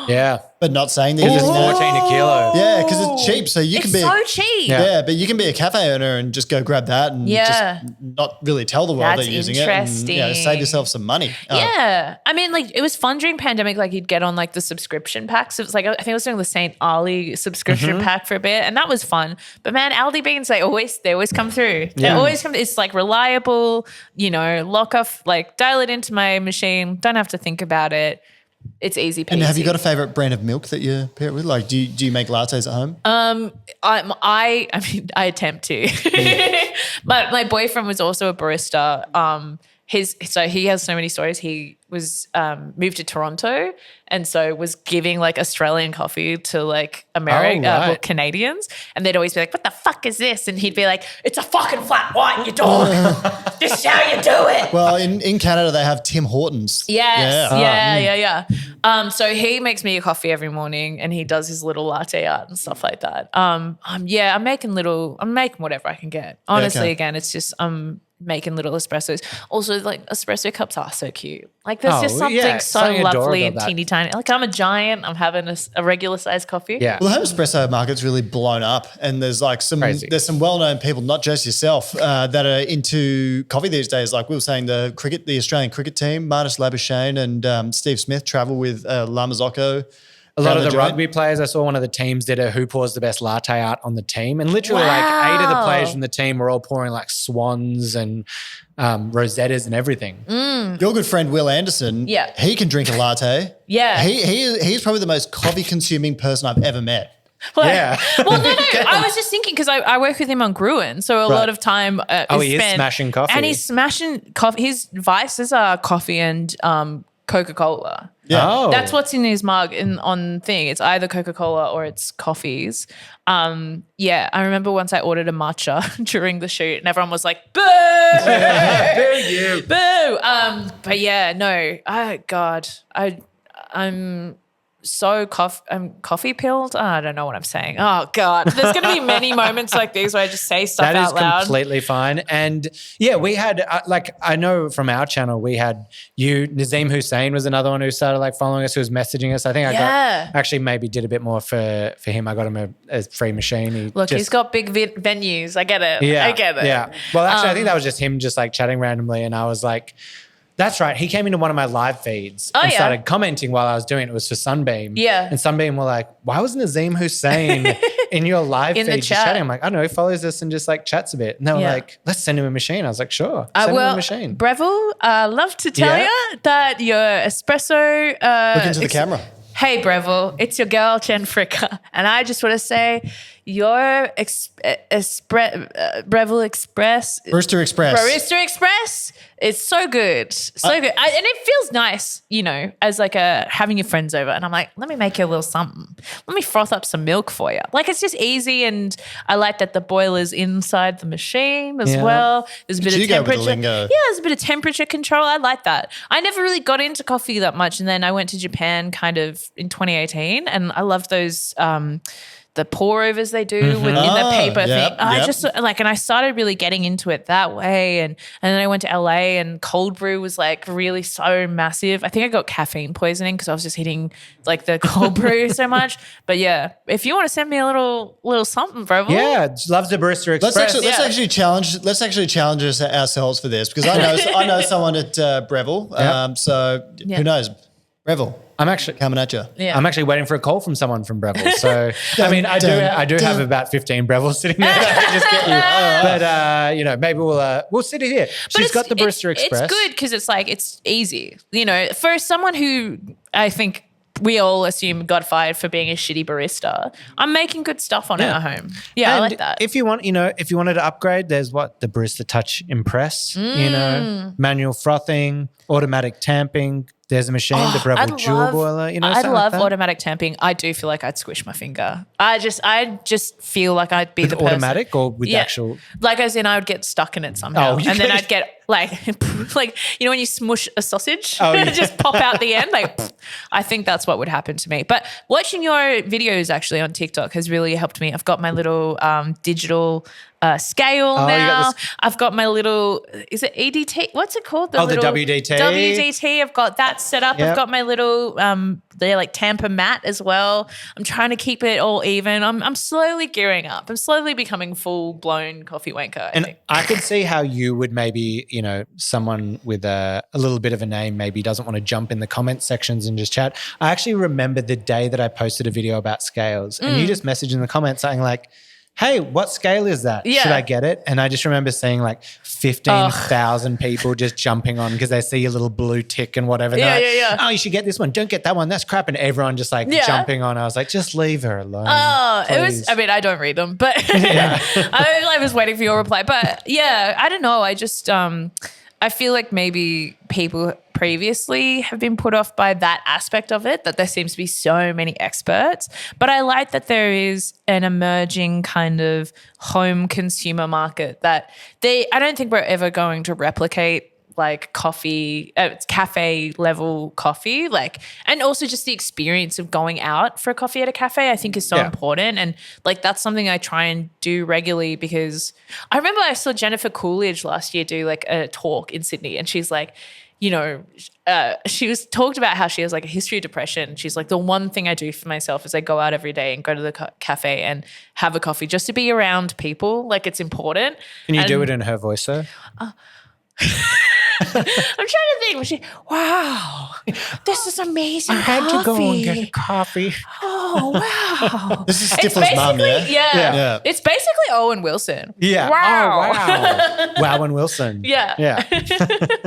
Yeah. but not saying they're It's using that. 14 a kilo. Yeah, because it's cheap, so you can be. so cheap. Yeah, but you can be a cafe owner and just go grab that and just not really tell the world That's they're using interesting. it and save yourself some money. Yeah. I mean, like, it was fun during pandemic. Like, you'd get on, like, the subscription packs. It was like, I think I was doing the St. Ali subscription pack for a bit, and that was fun. But, man, Aldi beans, they always come through. They always come. It's, like, reliable, lock off, like, dial it into my machine. Don't have to think about it. It's easy peasy. And have you got a favorite brand of milk that you pair it with? Like, do you make lattes at home? I mean, I attempt to. But my boyfriend was also a barista. So he has so many stories. He was moved to Toronto, and so was giving like Australian coffee to like Canadians, and they'd always be like, "What the fuck is this?" And he'd be like, "It's a fucking flat white, you dog. This is how you do it." Well, in Canada they have Tim Hortons. Yes, yeah. So he makes me a coffee every morning, and he does his little latte art and stuff like that. I'm making whatever I can get. Honestly, again, it's just making little espressos. Also, like, espresso cups are so cute. Like, there's just something something lovely adorable and about teeny tiny. Like, I'm a giant. I'm having a regular sized coffee. Yeah. Well, the home espresso market's really blown up, and there's like some well-known people, not just yourself, that are into coffee these days. Like we were saying, the Australian cricket team, Marnus Labuschagne and Steve Smith travel with La Marzocco A lot Down of the the joint? rugby players, I saw one of the teams did a who pours the best latte art on the team. And literally like 8 of the players from the team were all pouring like swans and rosettas and everything. Your good friend Will Anderson, Yeah. he can drink a latte. Yeah. He's probably the most coffee consuming person I've ever met. Yeah. Well, no. I was just thinking because I work with him on Gruen, so a lot of time. He is smashing coffee, and he's smashing coffee. His vices are coffee and Coca-Cola. Yeah. Oh. That's what's in his mug on thing. It's either Coca-Cola or it's coffees. Yeah, I remember once I ordered a matcha during the shoot and everyone was like, boo! Boo you. Boo! But yeah, no. God. I'm so coffee pilled. I don't know what I'm saying. Oh God, there's going to be many moments like these where I just say stuff out loud. That is completely fine. And yeah, we had I know from our channel we had you. Nazim Hussein was another one who started like following us, who was messaging us. I think I got actually maybe did a bit more for him. I got him a free machine. He's got big venues. I get it. Yeah, I get it. Yeah. Well, actually, I think that was just him just like chatting randomly, and I was like. That's right. He came into one of my live feeds and started commenting while I was doing it. It was for Sunbeam. Yeah. And Sunbeam were like, why was Nazim Hussein in your live feed the just chat? chatting? I'm like, I don't know. He follows us and just like chats a bit. And they were like, let's send him a machine. I was like, sure. Send him a machine. Breville, love to tell you that your espresso. Look into the camera. Hey, Breville, it's your girl, Chen Fricker. And I just want to say your Breville Express. Barista Express. It's so good. So good. And it feels nice, as like having your friends over. And I'm like, let me make you a little something. Let me froth up some milk for you. Like, it's just easy. And I like that the boiler's inside the machine as well. There's a bit of temperature. Yeah, there's a bit of temperature control. I like that. I never really got into coffee that much. And then I went to Japan kind of in 2018. And I love those the pour overs they do in the paper thing. I just and I started really getting into it that way. And then I went to LA and cold brew was like really so massive. I think I got caffeine poisoning because I was just hitting like the cold brew so much. But yeah, if you want to send me a little something, bro. Yeah, loves the Barista Express. Let's actually challenge ourselves for this because I know someone at Breville. So who knows? Breville. I'm actually coming at you. Yeah. I'm actually waiting for a call from someone from Breville. So I mean, I do have about 15 Brevilles sitting there that I can just get you. But maybe we'll sit here. She's got the Barista Express. It's good because it's like it's easy. For someone who I think we all assume got fired for being a shitty barista. I'm making good stuff on it at home. Yeah, and I like that. If you wanted to upgrade, there's the Barista Touch Impress. Manual frothing, automatic tamping. There's a machine, the Breville Jewel Boiler. I love automatic tamping. I do feel like I'd squish my finger. I just feel like I'd be the person. Automatic or with actual? Like as in I would get stuck in it somehow. And then I'd get like when you smush a sausage, just pop out the end. Like I think that's what would happen to me. But watching your videos actually on TikTok has really helped me. I've got my little digital scale now. I've got my little, is it EDT? What's it called? The WDT. WDT. I've got that set up. I've got my little, they're like tamper mat as well. I'm trying to keep it all even. I'm slowly gearing up. I'm slowly becoming full blown coffee wanker. I think. I could see how you would maybe, someone with a little bit of a name maybe doesn't want to jump in the comment sections and just chat. I actually remember the day that I posted a video about scales and you just messaged in the comments saying like, hey, what scale is that? Yeah. Should I get it? And I just remember seeing like 15,000 people just jumping on because they see a little blue tick and whatever. Yeah. Oh, you should get this one. Don't get that one. That's crap. And everyone just like jumping on. I was like, just leave her alone. It was, I don't read them, but I was waiting for your reply. But yeah, I don't know. I just, I feel like maybe people previously have been put off by that aspect of it, that there seems to be so many experts. But I like that there is an emerging kind of home consumer market that I don't think we're ever going to replicate like coffee, cafe level coffee, and also just the experience of going out for a coffee at a cafe, I think is so important. And like, that's something I try and do regularly because I remember I saw Jennifer Coolidge last year do like a talk in Sydney and she's like, she was talked about how she has like a history of depression. She's like, the one thing I do for myself is I go out every day and go to the cafe and have a coffee just to be around people. Like it's important. Can you do it in her voice though? I'm trying to think. Wow, this is amazing. I had coffee. to go and get a coffee. Oh, wow. This is Stifler's mum, yeah? Yeah. It's basically Owen Wilson. Yeah. Wow. Oh, wow. Wow and Wilson. Yeah. Yeah.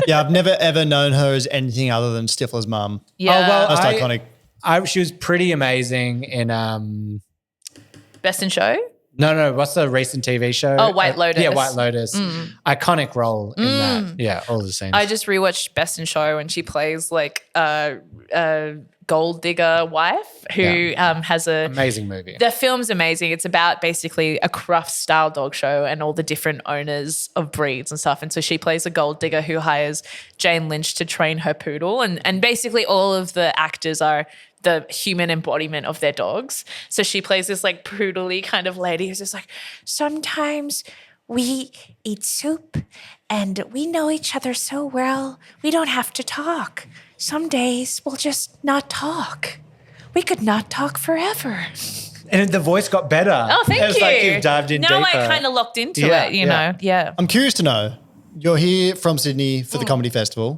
Yeah, I've never ever known her as anything other than Stifler's mum. Yeah. Oh, well, Most iconic. She was pretty amazing in Best in Show? No. What's the recent TV show? Oh, White Lotus. Yeah, White Lotus. Iconic role in that. Yeah, all the scenes. I just rewatched Best in Show and she plays like a gold digger wife who has a amazing movie. The film's amazing. It's about basically a Crufts style dog show and all the different owners of breeds and stuff. And so she plays a gold digger who hires Jane Lynch to train her poodle. And basically all of the actors are the human embodiment of their dogs. So she plays this like poodle-y kind of lady who's just like, sometimes we eat soup and we know each other so well, we don't have to talk. Some days we'll just not talk. We could not talk forever. And the voice got better. Oh, thank you. It's like you've dived in now deeper. I kind of locked into it, you know. Yeah. I'm curious to know, you're here from Sydney for the Comedy Festival.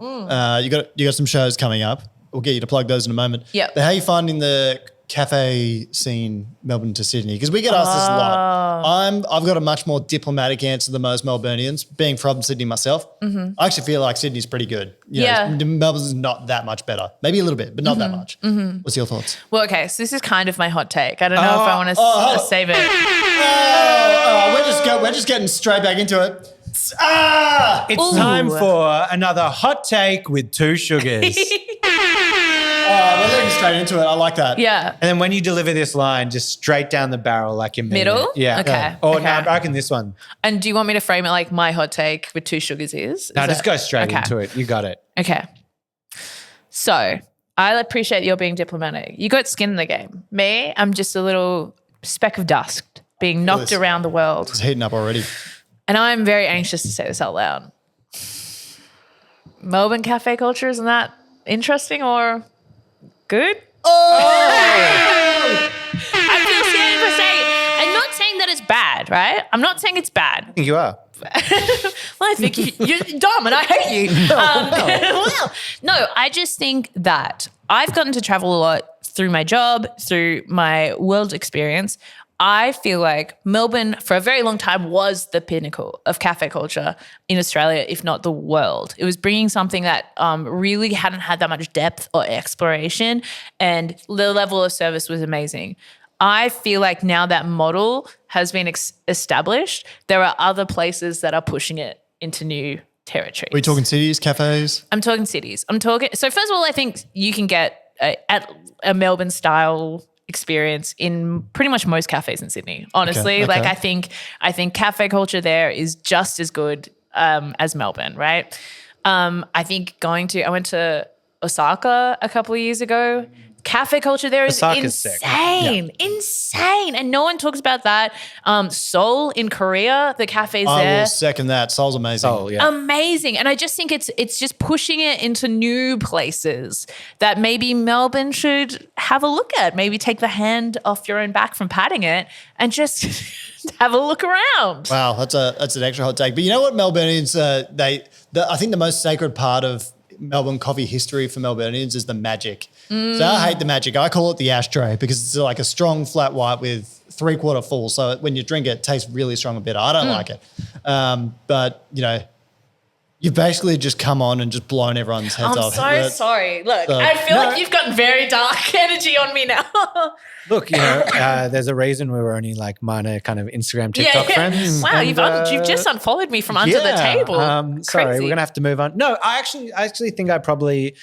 You got some shows coming up. We'll get you to plug those in a moment. Yep. But how are you finding the cafe scene, Melbourne to Sydney? Because we get asked this a lot. I've got a much more diplomatic answer than most Melburnians, being from Sydney myself. I actually feel like Sydney's pretty good. You know, Melbourne's not that much better. Maybe a little bit, but not that much. What's your thoughts? Well, okay, so this is kind of my hot take. I don't know if I want to save it. We're just getting straight back into it. It's time for another hot take with two sugars. We're leading straight into it. I like that. Yeah. And then when you deliver this line, just straight down the barrel like you mean Middle? it. Yeah. Okay. Yeah. Or Okay. no, I reckon this one. And do you want me to frame it like my hot take with two sugars is? No, Is just it- go straight okay. into it. You got it. Okay. So I appreciate your being diplomatic. You got skin in the game. Me, I'm just a little speck of dust being knocked this. around the world. It's heating up already. And I'm very anxious to say this out loud. Melbourne cafe culture, isn't that interesting or good? I feel scared for saying it. I'm not saying that it's bad, right? I'm not saying it's bad. You are. Well, I think you're dumb and I hate you. Well, no, I just think that I've gotten to travel a lot through my job, through my world experience. I feel like Melbourne for a very long time was the pinnacle of cafe culture in Australia, if not the world. It was bringing something that really hadn't had that much depth or exploration, and the level of service was amazing. I feel like now that model has been established, there are other places that are pushing it into new territory. Are we talking cities, cafes? I'm talking cities. So first of all, I think you can get a Melbourne style experience in pretty much most cafes in Sydney. Honestly, Okay. like I think cafe culture there is just as good as Melbourne, right? I think I went to Osaka a couple of years ago. Cafe culture there is Osaka's sick. insane, and no one talks about that. Seoul in Korea, the cafes I there. will second that. Seoul's amazing. Oh, yeah. Amazing. And I just think it's just pushing it into new places that maybe Melbourne should have a look at. Maybe take the hand off your own back from patting it and just have a look around. Wow, that's an extra hot take. But you know what, Melburnians, I think the most sacred part of Melbourne coffee history for Melburnians is the magic. So I hate the magic. I call it the ashtray because it's like a strong flat white with 3/4 full. So when you drink it, it tastes really strong and bitter. I don't like it. But, you know, you've basically just come on and just blown everyone's heads I'm off. so sorry. Look, I feel like you've gotten very dark energy on me now. Look, you know, there's a reason we were only like minor kind of Instagram, TikTok friends. Wow, And, you've just unfollowed me from under the table. Sorry, Crazy. we're gonna have to move on. No, I actually think I probably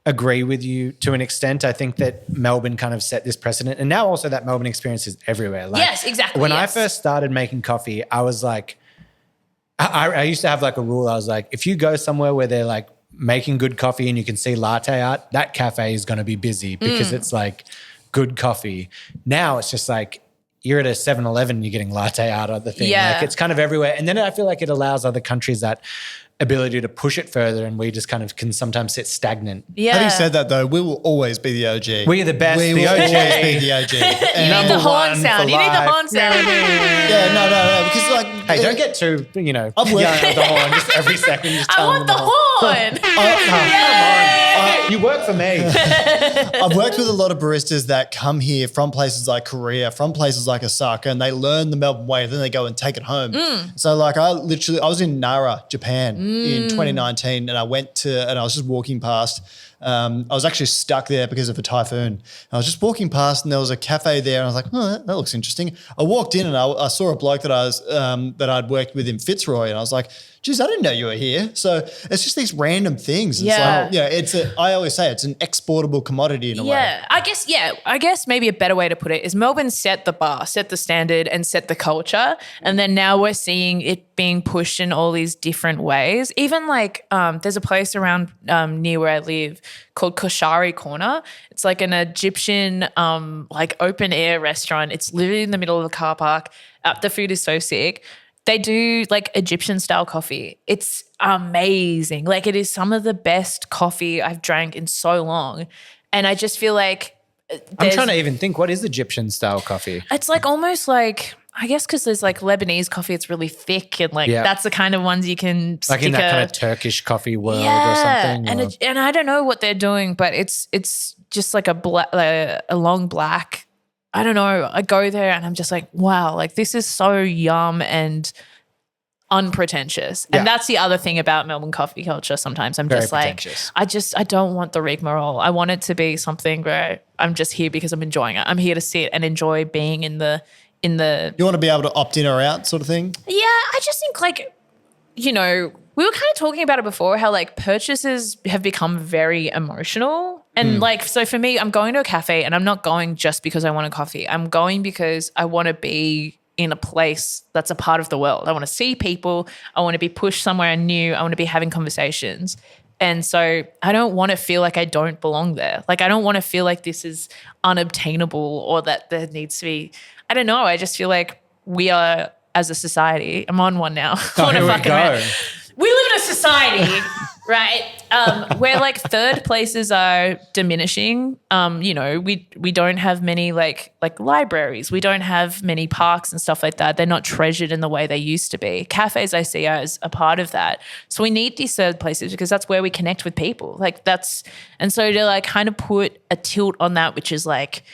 agree with you to an extent. I think that Melbourne kind of set this precedent, and now also that Melbourne experience is everywhere. Like, Yes, exactly, When I yes. first started making coffee, I was like, I used to have like a rule. I was like, if you go somewhere where they're like making good coffee and you can see latte art, that cafe is going to be busy because it's like good coffee. Now it's just like, you're at a 7-Eleven, you're getting latte art of the thing. Yeah. Like it's kind of everywhere. And then I feel like it allows other countries that ability to push it further, and we just kind of can sometimes sit stagnant. Yeah. Having said that, though, we will always be the OG. We're the best, We the will OG. always be the OG. You need And- the horn one sound. for You need the life. horn sound. Yeah, no, because like, Hey, don't get too, I've yelling at worked- the horn just every second. Just I telling want the them horn. Come on. You work for me. I've worked with a lot of baristas that come here from places like Korea, from places like Osaka, and they learn the Melbourne way, then they go and take it home. So like I was in Nara, Japan in 2019, and I was just walking past. I was actually stuck there because of a typhoon. I was just walking past, and there was a cafe there, and I was like, "Oh, that looks interesting." I walked in, and I saw a bloke that I'd worked with in Fitzroy, and I was like, "Geez, I didn't know you were here." So it's just these random things. Yeah. It's like, I always say it's an exportable commodity in a way. Yeah, I guess maybe a better way to put it is Melbourne set the bar, set the standard, and set the culture, and then now we're seeing it being pushed in all these different ways. Even like there's a place around near where I live called Koshari Corner. It's like an Egyptian like open air restaurant. It's literally in the middle of the car park. The food is so sick. They do like Egyptian style coffee. It's amazing. Like it is some of the best coffee I've drank in so long. And I just feel like I'm trying to even think, what is Egyptian style coffee? it's like almost like, I guess because there's like Lebanese coffee, it's really thick and like that's the kind of ones you can Like in that kind of Turkish coffee world or something? And I don't know what they're doing, but it's just like a long black. I don't know. I go there and I'm just like, wow, like this is so yum and unpretentious. And that's the other thing about Melbourne coffee culture. Sometimes I'm Very just like, pretentious. I don't want the rigmarole. I want it to be something where I'm just here because I'm enjoying it. I'm here to sit and enjoy being in the. You want to be able to opt in or out sort of thing? Yeah, I just think like, we were kind of talking about it before, how like purchases have become very emotional. And like, so for me, I'm going to a cafe and I'm not going just because I want a coffee. I'm going because I want to be in a place that's a part of the world. I want to see people. I want to be pushed somewhere new. I want to be having conversations. And so I don't want to feel like I don't belong there. Like I don't want to feel like this is unobtainable or that there needs to be, I don't know. I just feel like we are, as a society, I'm on one now. Here we go. We live in a society, right, where like third places are diminishing. We don't have many like libraries. We don't have many parks and stuff like that. They're not treasured in the way they used to be. Cafes I see as a part of that. So we need these third places because that's where we connect with people. And so to like kind of put a tilt on that, which is like,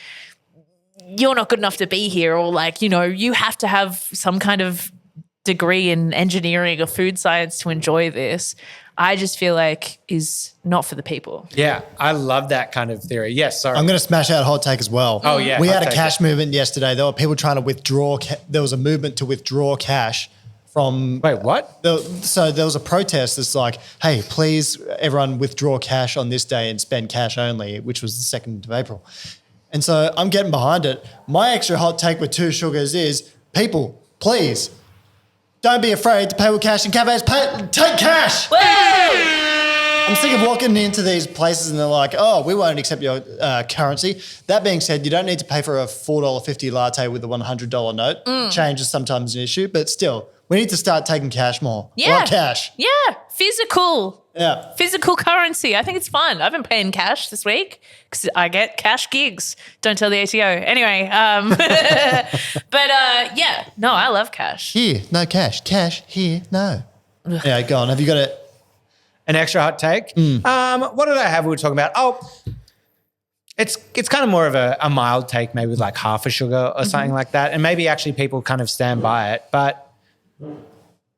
you're not good enough to be here, or like, you have to have some kind of degree in engineering or food science to enjoy this, I just feel like is not for the people. Yeah, I love that kind of theory. Yes, sorry. I'm going to smash out a hot take as well. Oh, yeah, We hot had a take cash movement yesterday. There were people trying to withdraw. There was a movement to withdraw cash from. Wait, what? So there was a protest that's like, hey, please everyone withdraw cash on this day and spend cash only, which was the 2nd of April. And so I'm getting behind it. My extra hot take with 2 sugars is, people, please, don't be afraid to pay with cash in cafes. Take cash. Woo! I'm sick of walking into these places and they're like, oh, we won't accept your currency. That being said, you don't need to pay for a $4.50 latte with a $100 note. Change is sometimes an issue, but still, we need to start taking cash more. Yeah. Or cash. Yeah, physical. Yeah. Physical currency. I think it's fun. I've been paying cash this week because I get cash gigs. Don't tell the ATO. Anyway, no, I love cash. Here, no cash. Cash, here, no. Yeah, go on. Have you got it? An extra hot take? What did I have we were talking about? Oh, it's kind of more of a mild take, maybe with like half a sugar or something like that. And maybe actually people kind of stand by it. But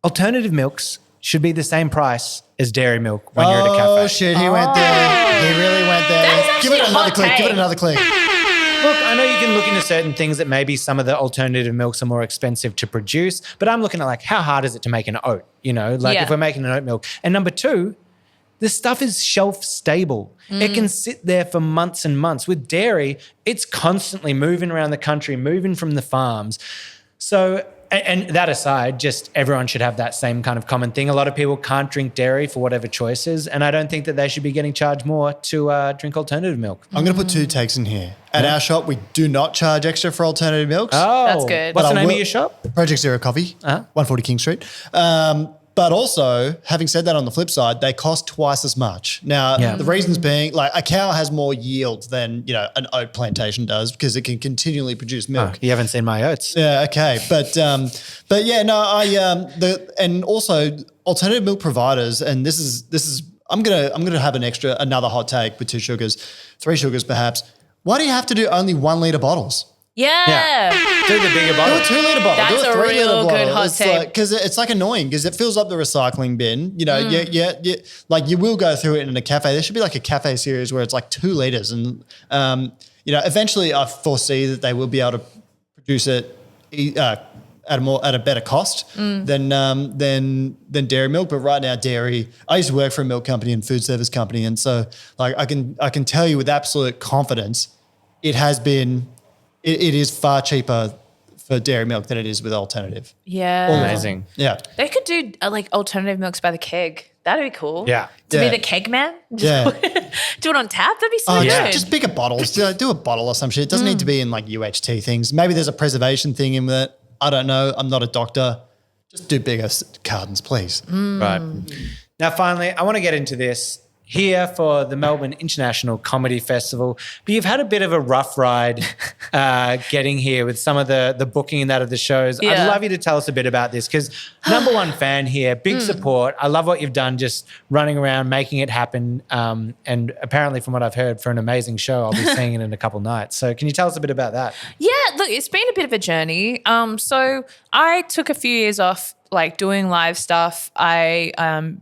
alternative milks should be the same price as dairy milk when you're at a cafe. Oh, shit, he went there. He really went there. That is Give it actually a another hot click. take. Give it another click. Look, I know you can look into certain things that maybe some of the alternative milks are more expensive to produce, but I'm looking at like how hard is it to make an oat, if we're making an oat milk. And number 2, the stuff is shelf stable. It can sit there for months and months. With dairy, it's constantly moving around the country, moving from the farms. So And that aside, just everyone should have that same kind of common thing. A lot of people can't drink dairy for whatever choices, and I don't think that they should be getting charged more to drink alternative milk. I'm going to put two takes in here. At our shop, we do not charge extra for alternative milks. Oh, That's good. What's But the I name of will- your shop? Project Zero Coffee, 140 King Street. But also, having said that, on the flip side, they cost twice as much. Now, the reasons being, like, a cow has more yield than, an oat plantation does because it can continually produce milk. You haven't seen my oats. Yeah, okay, but yeah, no, and also alternative milk providers, and this is I'm gonna have another hot take with 2 sugars, 3 sugars perhaps. Why do you have to do only 1 litre bottles? Yeah. Do the bigger Do bottle. a 2 litre bottle. That's do a 3 litre real bottle. good hot take. Because it's like annoying because it fills up the recycling bin. Like you will go through it in a cafe. There should be like a cafe series where it's like 2 litres, and eventually I foresee that they will be able to produce it at a better cost than dairy milk. But right now, dairy. I used to work for a milk company and food service company, and so like I can tell you with absolute confidence, it has been. It is far cheaper for dairy milk than it is with alternative. Yeah. Amazing. Yeah. They could do like alternative milks by the keg. That'd be cool. Yeah. To Yeah. be the keg man. Yeah. Do it on tap. That'd be so good. Just bigger bottles. Do a bottle or some shit. It doesn't need to be in like UHT things. Maybe there's a preservation thing in it. I don't know. I'm not a doctor. Just do bigger cartons, please. Right. Now, finally, I want to get into this here for the Melbourne International Comedy Festival. But you've had a bit of a rough ride getting here with some of the booking and that of the shows. Yeah. I'd love you to tell us a bit about this because number one fan here, big support. I love what you've done just running around, making it happen. And apparently from what I've heard for an amazing show, I'll be seeing it in a couple nights. So can you tell us a bit about that? Yeah, look, it's been a bit of a journey. So I took a few years off like doing live stuff.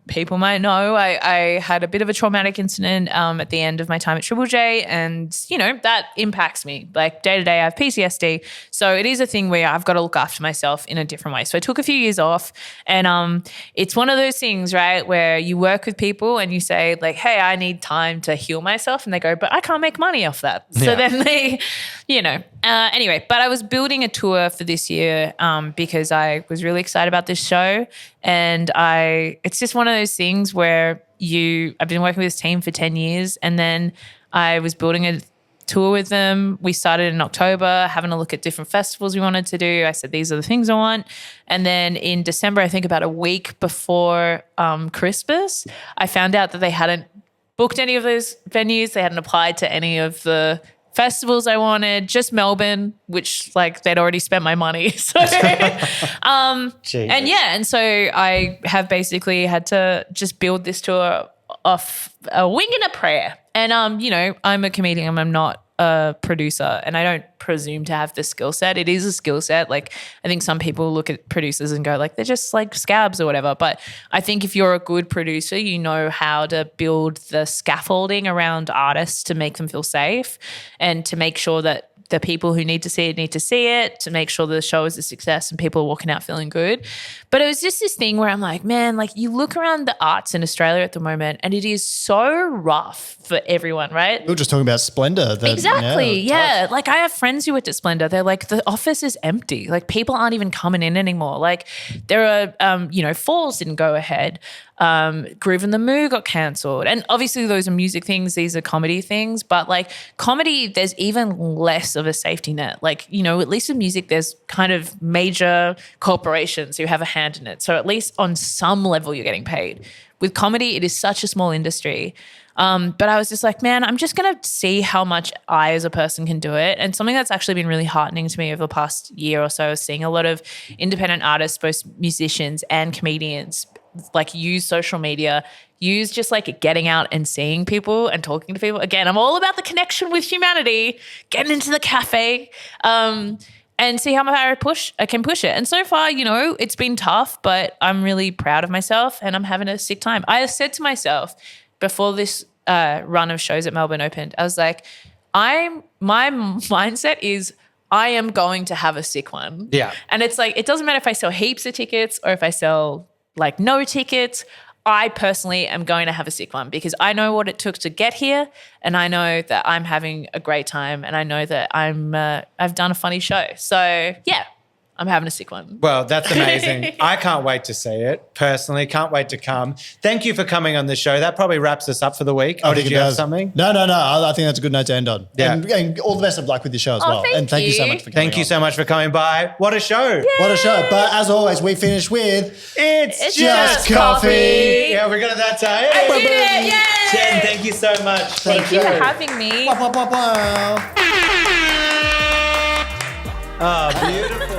People might know I had a bit of a traumatic incident at the end of my time at Triple J, and that impacts me. Like day to day, I have PTSD, so it is a thing where I've got to look after myself in a different way. So I took a few years off, and it's one of those things, right, where you work with people and you say like, "Hey, I need time to heal myself," and they go, "But I can't make money off that." So Yeah. then they, anyway. But I was building a tour for this year because I was really excited about this show, and it's just one of those things where I've been working with this team for 10 years, and then I was building a tour with them. We started in October, having a look at different festivals we wanted to do. I said, these are the things I want. And then in December, I think about a week before Christmas, I found out that they hadn't booked any of those venues. They hadn't applied to any of the festivals I wanted, just Melbourne, which like they'd already spent my money. So, and so I have basically had to just build this tour off a wing and a prayer. And, I'm a comedian. I'm not a producer, and I don't presume to have the skill set. It is a skill set. Like I think some people look at producers and go like, they're just like scabs or whatever. But I think if you're a good producer, you know how to build the scaffolding around artists to make them feel safe and to make sure that the people who need to see it, to make sure the show is a success and people are walking out feeling good. But it was just this thing where I'm like, man, like you look around the arts in Australia at the moment and it is so rough for everyone, right? We were just talking about Splendor. Exactly. Yeah. Like I have friends who worked at Splendor. They're like, the office is empty. Like people aren't even coming in anymore. Like there are, Falls didn't go ahead. Groove and the Moo got cancelled. And obviously those are music things. These are comedy things. But like comedy, there's even less of a safety net. Like, at least in music, there's kind of major corporations who have a hand in it. So at least on some level, you're getting paid. With comedy, it is such a small industry. But I was just like, man, I'm just going to see how much I as a person can do it. And something that's actually been really heartening to me over the past year or so is seeing a lot of independent artists, both musicians and comedians, like use social media, use just like getting out and seeing people and talking to people. Again, I'm all about the connection with humanity, getting into the cafe, and see how much I can push it. And so far, it's been tough, but I'm really proud of myself and I'm having a sick time. I said to myself before this run of shows at Melbourne opened, I was like, my mindset is I am going to have a sick one. Yeah. And it's like, it doesn't matter if I sell heaps of tickets or if I sell like no tickets. I personally am going to have a sick one because I know what it took to get here, and I know that I'm having a great time, and I know that I've done a funny show. So yeah, I'm having a sick one. Well, that's amazing. I can't wait to see it. Personally, can't wait to come. Thank you for coming on the show. That probably wraps us up for the week. Oh, did you have something? No. I think that's a good note to end on. Yeah. And all the best of luck with your show as well. And thank you so much for coming Thank you so much for coming by. What a show. Yay. What a show. But as always, we finish with It's just coffee. Yeah, we got it that time. I did it. Yay. Jen, thank you so much. Thank you for having me. Wow. Oh, beautiful.